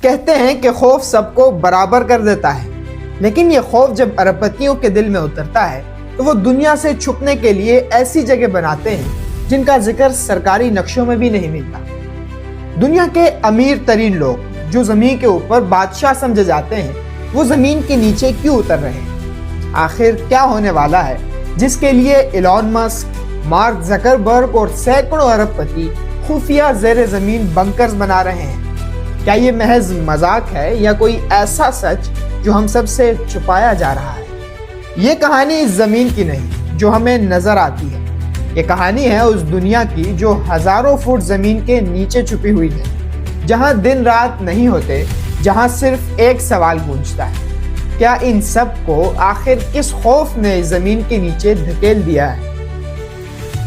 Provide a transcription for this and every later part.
کہتے ہیں کہ خوف سب کو برابر کر دیتا ہے، لیکن یہ خوف جب ارب پتیوں کے دل میں اترتا ہے تو وہ دنیا سے چھپنے کے لیے ایسی جگہ بناتے ہیں جن کا ذکر سرکاری نقشوں میں بھی نہیں ملتا۔ دنیا کے امیر ترین لوگ جو زمین کے اوپر بادشاہ سمجھے جاتے ہیں، وہ زمین کے نیچے کیوں اتر رہے ہیں؟ آخر کیا ہونے والا ہے جس کے لیے ایلون مسک، مارک زکربرگ اور سینکڑوں ارب پتی خفیہ زیر زمین بنکرز بنا رہے ہیں؟ کیا یہ محض مذاق ہے یا کوئی ایسا سچ جو ہم سب سے چھپایا جا رہا ہے؟ یہ کہانی اس زمین کی نہیں جو ہمیں نظر آتی ہے، یہ کہانی ہے اس دنیا کی جو ہزاروں فٹ زمین کے نیچے چھپی ہوئی ہے، جہاں دن رات نہیں ہوتے، جہاں صرف ایک سوال گونجتا ہے: کیا ان سب کو آخر کس خوف نے زمین کے نیچے دھکیل دیا ہے؟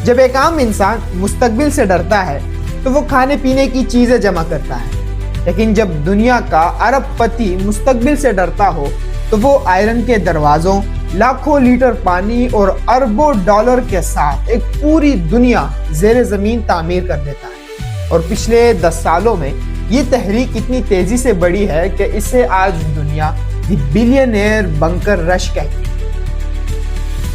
جب ایک عام انسان مستقبل سے ڈرتا ہے تو وہ کھانے پینے کی چیزیں جمع کرتا ہے، لیکن جب دنیا کا ارب پتی مستقبل سے ڈرتا ہو تو وہ آئرن کے دروازوں، لاکھوں لیٹر پانی اور اربوں ڈالر کے ساتھ ایک پوری دنیا زیر زمین تعمیر کر دیتا ہے۔ اور پچھلے 10 سالوں میں یہ تحریک اتنی تیزی سے بڑھی ہے کہ اسے آج دنیا دی بلینئر بنکر رش کہتی ہے۔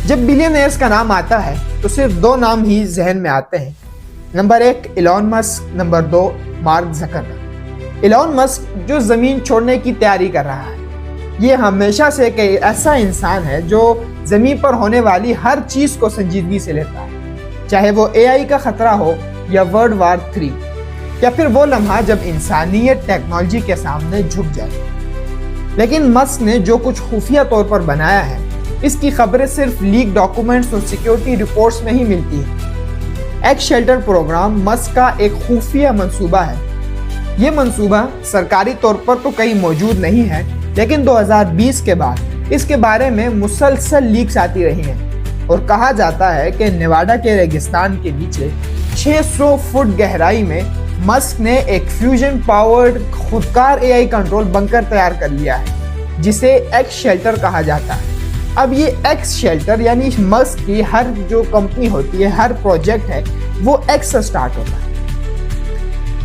جب بلینئرز کا نام آتا ہے تو صرف 2 نام ہی ذہن میں آتے ہیں۔ Number 1 Elon Musk, number 2 mark Zuckerberg. Elon Musk جو زمین چھوڑنے کی تیاری کر رہا ہے، یہ ہمیشہ سے ایک ایسا انسان ہے جو زمین پر ہونے والی ہر چیز کو سنجیدگی سے لیتا ہے، چاہے وہ AI کا خطرہ ہو یا ورلڈ وار 3 یا پھر وہ لمحہ جب انسانیت ٹیکنالوجی کے سامنے جھک جائے۔ لیکن مسک نے جو کچھ خفیہ طور پر بنایا ہے، اس کی خبریں صرف لیک ڈاکومنٹس اور سیکیورٹی رپورٹس میں ہی ملتی ہیں۔ ایکس شیلٹر پروگرام مسک کا ایک خفیہ منصوبہ ہے۔ یہ منصوبہ سرکاری طور پر تو کہیں موجود نہیں ہے، لیکن 2020 کے بعد اس کے بارے میں مسلسل لیکس آتی رہی ہیں، اور کہا جاتا ہے کہ نیواڈا کے ریگستان کے نیچے 600 فٹ گہرائی میں مسک نے ایک فیوژن پاورڈ خودکار AI کنٹرول بنکر تیار کر لیا ہے، جسے ایکس شیلٹر کہا جاتا ہے۔ اب یہ ایکس شیلٹر یعنی مسک کی ہر جو کمپنی ہوتی ہے، ہر پروجیکٹ ہے، وہ ایکس سے سٹارٹ ہوتا ہے۔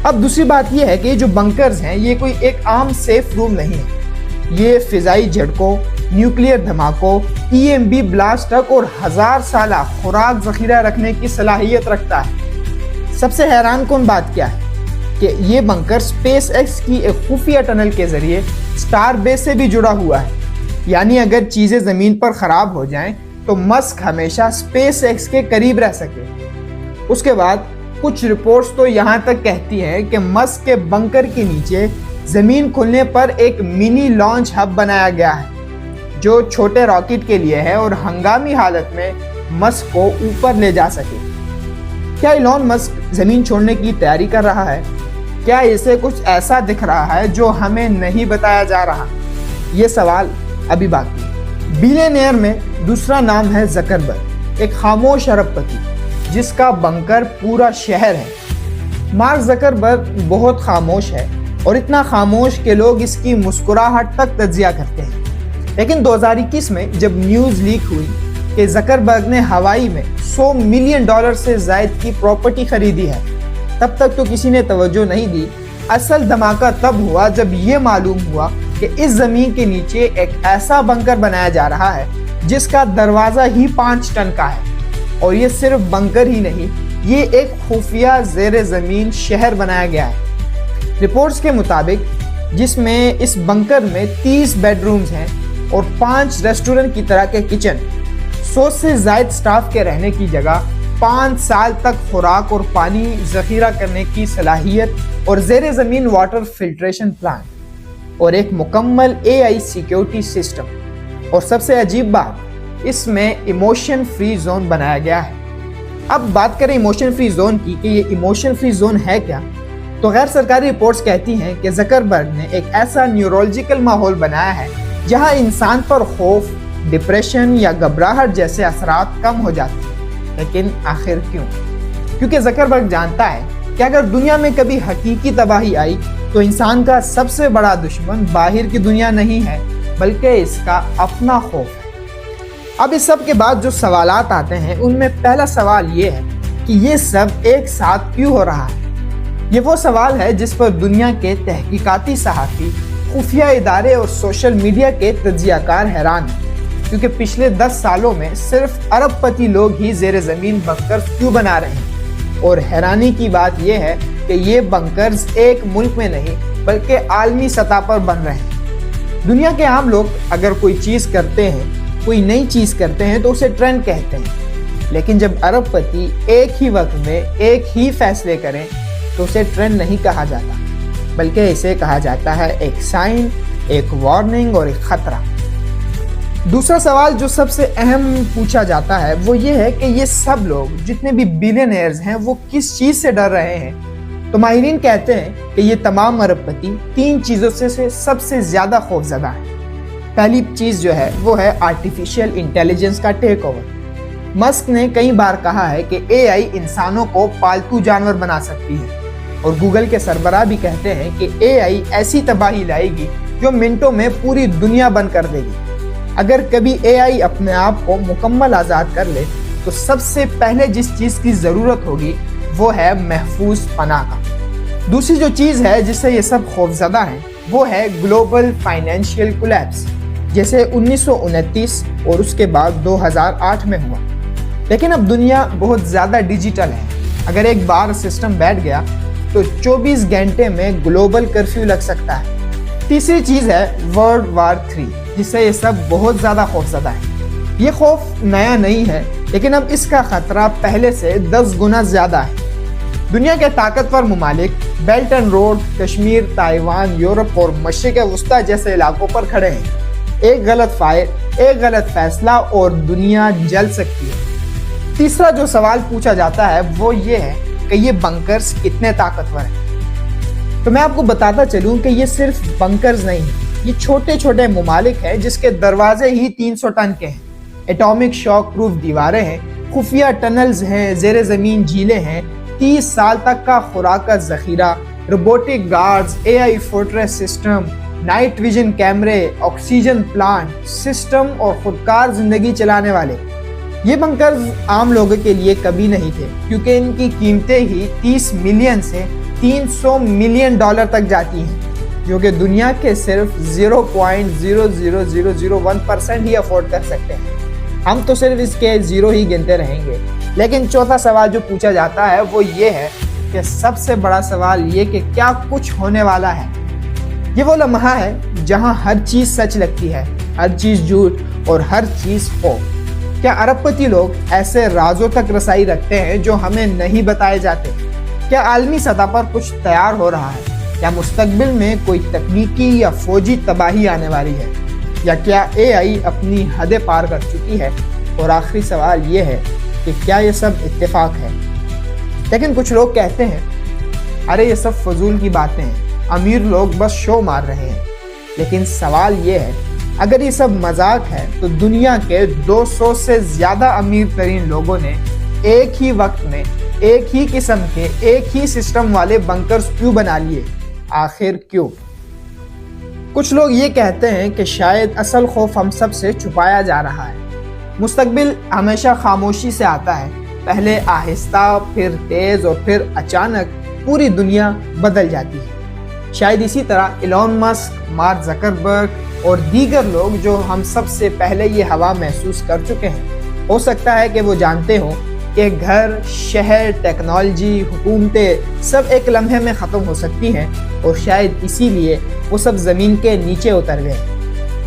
اب دوسری بات یہ ہے کہ یہ جو بنکرز ہیں، یہ کوئی ایک عام سیف روم نہیں ہے۔ یہ فضائی جھٹکوں، نیوکلیئر دھماکوں، EMB بلاسٹ تک اور 1000 سالہ خوراک ذخیرہ رکھنے کی صلاحیت رکھتا ہے۔ سب سے حیران کن بات کیا ہے کہ یہ بنکر اسپیس ایکس کی ایک خفیہ ٹنل کے ذریعے سٹار بیس سے بھی جڑا ہوا ہے، یعنی اگر چیزیں زمین پر خراب ہو جائیں تو مسک ہمیشہ اسپیس ایکس کے قریب رہ سکے۔ اس کے بعد کچھ رپورٹس تو یہاں تک کہتی ہیں کہ مسک کے بنکر کے نیچے زمین کھلنے پر ایک منی لانچ ہب بنایا گیا ہے جو چھوٹے راکٹ کے لیے ہے اور ہنگامی حالت میں مسک کو اوپر لے جا سکے۔ کیا ایلون مسک زمین چھوڑنے کی تیاری کر رہا ہے؟ کیا اسے کچھ ایسا دکھ رہا ہے جو ہمیں نہیں بتایا جا رہا؟ یہ سوال ابھی باقی ہے۔ بلینئر میں دوسرا نام ہے زکربرگ، ایک خاموش ارب پتی جس کا بنکر پورا شہر ہے۔ مارک زکربرگ بہت خاموش ہے، اور اتنا خاموش کہ لوگ اس کی مسکراہٹ تک تجزیہ کرتے ہیں۔ لیکن 2021 میں جب نیوز لیک ہوئی کہ زکربرگ نے ہوائی میں $100 ملین سے زائد کی پراپرٹی خریدی ہے، تب تک تو کسی نے توجہ نہیں دی۔ اصل دھماکہ تب ہوا جب یہ معلوم ہوا کہ اس زمین کے نیچے ایک ایسا بنکر بنایا جا رہا ہے جس کا دروازہ ہی 5 ٹن کا ہے، اور یہ صرف بنکر ہی نہیں، یہ ایک خفیہ زیر زمین شہر بنایا گیا ہے۔ رپورٹس کے مطابق جس میں اس بنکر میں 30 بیڈ رومز ہیں اور 5 ریسٹورنٹ کی طرح کے کچن، 100 سے زائد سٹاف کے رہنے کی جگہ، 5 سال تک خوراک اور پانی ذخیرہ کرنے کی صلاحیت اور زیر زمین واٹر فلٹریشن پلانٹ اور ایک مکمل AI سیکیورٹی سسٹم۔ اور سب سے عجیب بات، اس میں ایموشن فری زون بنایا گیا ہے۔ اب بات کریں ایموشن فری زون کی کہ یہ ایموشن فری زون ہے کیا، تو غیر سرکاری رپورٹس کہتی ہیں کہ زکربرگ نے ایک ایسا نیورولوجیکل ماحول بنایا ہے جہاں انسان پر خوف، ڈپریشن یا گھبراہٹ جیسے اثرات کم ہو جاتے ہیں۔ لیکن آخر کیوں؟ کیونکہ زکربرگ جانتا ہے کہ اگر دنیا میں کبھی حقیقی تباہی آئی تو انسان کا سب سے بڑا دشمن باہر کی دنیا نہیں ہے، بلکہ اس کا اپنا خوف ہے۔ اب اس سب کے بعد جو سوالات آتے ہیں ان میں پہلا سوال یہ ہے کہ یہ سب ایک ساتھ کیوں ہو رہا ہے؟ یہ وہ سوال ہے جس پر دنیا کے تحقیقاتی صحافی، خفیہ ادارے اور سوشل میڈیا کے تجزیہ کار حیران ہیں، کیونکہ پچھلے 10 سالوں میں صرف ارب پتی لوگ ہی زیر زمین بنکرز کیوں بنا رہے ہیں، اور حیرانی کی بات یہ ہے کہ یہ بنکرز ایک ملک میں نہیں بلکہ عالمی سطح پر بن رہے ہیں۔ دنیا کے عام لوگ اگر کوئی چیز کرتے ہیں، کوئی نئی چیز کرتے ہیں تو اسے ٹرینڈ کہتے ہیں، لیکن جب ارب پتی ایک ہی وقت میں ایک ہی فیصلے کریں تو اسے ٹرینڈ نہیں کہا جاتا، بلکہ اسے کہا جاتا ہے ایک سائن، ایک وارننگ اور ایک خطرہ۔ دوسرا سوال جو سب سے اہم پوچھا جاتا ہے وہ یہ ہے کہ یہ سب لوگ جتنے بھی بیلینئرز ہیں وہ کس چیز سے ڈر رہے ہیں؟ تو ماہرین کہتے ہیں کہ یہ تمام ارب پتی 3 چیزوں سے سب سے زیادہ خوف زدہ ہیں۔ پہلی چیز جو ہے وہ ہے آرٹیفیشل انٹیلیجنس کا ٹیک اوور۔ مسک نے کئی بار کہا ہے کہ اے آئی انسانوں کو پالتو جانور بنا سکتی ہے، اور گوگل کے سربراہ بھی کہتے ہیں کہ اے آئی ایسی تباہی لائے گی جو منٹوں میں پوری دنیا بند کر دے گی۔ اگر کبھی اے آئی اپنے آپ کو مکمل آزاد کر لے تو سب سے پہلے جس چیز کی ضرورت ہوگی وہ ہے محفوظ پناہ کا۔ دوسری جو چیز ہے جس سے یہ سب خوفزدہ ہیں وہ ہے گلوبل فائنینشیل کولیپس، جیسے 1929 اور اس کے بعد 2008 میں ہوا۔ لیکن اب دنیا بہت زیادہ ڈیجیٹل ہے، اگر ایک بار سسٹم بیٹھ گیا تو 24 گھنٹے میں گلوبل کرفیو لگ سکتا ہے۔ تیسری چیز ہے ورلڈ وار 3، جس سے یہ سب بہت زیادہ خوفزدہ ہے۔ یہ خوف نیا نہیں ہے، لیکن اب اس کا خطرہ پہلے سے 10 گنا زیادہ ہے۔ دنیا کے طاقتور ممالک belt and road, Kashmir, Taiwan, Europe اور مشرق وسطیٰ جیسے علاقوں پر کھڑے ہیں۔ ایک غلط فائر، ایک غلط فیصلہ اور دنیا جل سکتی ہے۔ تیسرا جو سوال پوچھا جاتا ہے وہ یہ ہے کہ یہ بنکرز کتنے طاقتور ہیں۔ تو میں آپ کو بتاتا چلوں کہ یہ صرف بنکرز نہیں ہیں، یہ چھوٹے چھوٹے ممالک ہیں جس کے دروازے ہی 300 ٹن کے ہیں۔ ایٹامک شاک پروف دیواریں ہیں، خفیہ ٹنلز ہیں، زیر زمین جھیلیں ہیں، 30 سال تک کا خوراک کا ذخیرہ، روبوٹک گارڈز، اے آئی فورٹریس سسٹم، نائٹ ویژن کیمرے، آکسیجن پلانٹ سسٹم اور خودکار زندگی چلانے والے۔ یہ بنکرز عام لوگوں کے لیے کبھی نہیں تھے، کیونکہ ان کی قیمتیں ہی 30 ملین سے 300 ملین ڈالر تک جاتی ہیں، جو کہ دنیا کے صرف 0.00001% ہی افورڈ کر سکتے ہیں۔ ہم تو صرف اس کے 0 ہی گنتے رہیں گے۔ لیکن چوتھا سوال جو پوچھا جاتا ہے وہ یہ ہے کہ سب سے بڑا سوال یہ کہ کیا کچھ ہونے والا ہے؟ یہ وہ لمحہ ہے جہاں ہر چیز سچ لگتی ہے، ہر چیز جھوٹ اور ہر چیز خوف۔ کیا ارب پتی لوگ ایسے رازوں تک رسائی رکھتے ہیں جو ہمیں نہیں بتائے جاتے؟ کیا عالمی سطح پر کچھ تیار ہو رہا ہے؟ کیا مستقبل میں کوئی تکنیکی یا فوجی تباہی آنے والی ہے؟ یا کیا اے آئی اپنی حدیں پار کر چکی ہے؟ اور آخری سوال یہ ہے کہ کیا یہ سب اتفاق ہے؟ لیکن کچھ لوگ کہتے ہیں ارے یہ سب فضول کی باتیں ہیں، امیر لوگ بس شو مار رہے ہیں۔ لیکن سوال یہ ہے اگر یہ سب مذاق ہے تو دنیا کے 200 سے زیادہ امیر ترین لوگوں نے ایک ہی وقت میں ایک ہی قسم کے ایک ہی سسٹم والے بنکرز کیوں بنا لیے؟ آخر کیوں؟ کچھ لوگ یہ کہتے ہیں کہ شاید اصل خوف ہم سب سے چھپایا جا رہا ہے۔ مستقبل ہمیشہ خاموشی سے آتا ہے، پہلے آہستہ، پھر تیز اور پھر اچانک پوری دنیا بدل جاتی ہے۔ شاید اسی طرح ایلون مسک، مارک زکربرگ اور دیگر لوگ جو ہم سب سے پہلے یہ ہوا محسوس کر چکے ہیں، ہو سکتا ہے کہ وہ جانتے ہوں کہ گھر، شہر، ٹیکنالوجی، حکومتیں سب ایک لمحے میں ختم ہو سکتی ہیں، اور شاید اسی لیے وہ سب زمین کے نیچے اتر گئے۔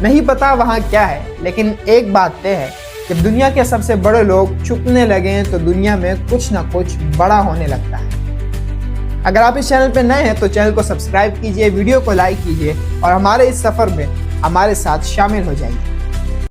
نہیں پتا وہاں کیا ہے، لیکن ایک بات طے ہے کہ دنیا کے سب سے بڑے لوگ چھپنے لگیں تو دنیا میں کچھ نہ کچھ بڑا ہونے لگتا ہے۔ اگر آپ اس چینل پہ نئے ہیں تو چینل کو سبسکرائب کیجئے، ویڈیو کو لائک کیجئے اور ہمارے اس سفر میں ہمارے ساتھ شامل ہو جائیے۔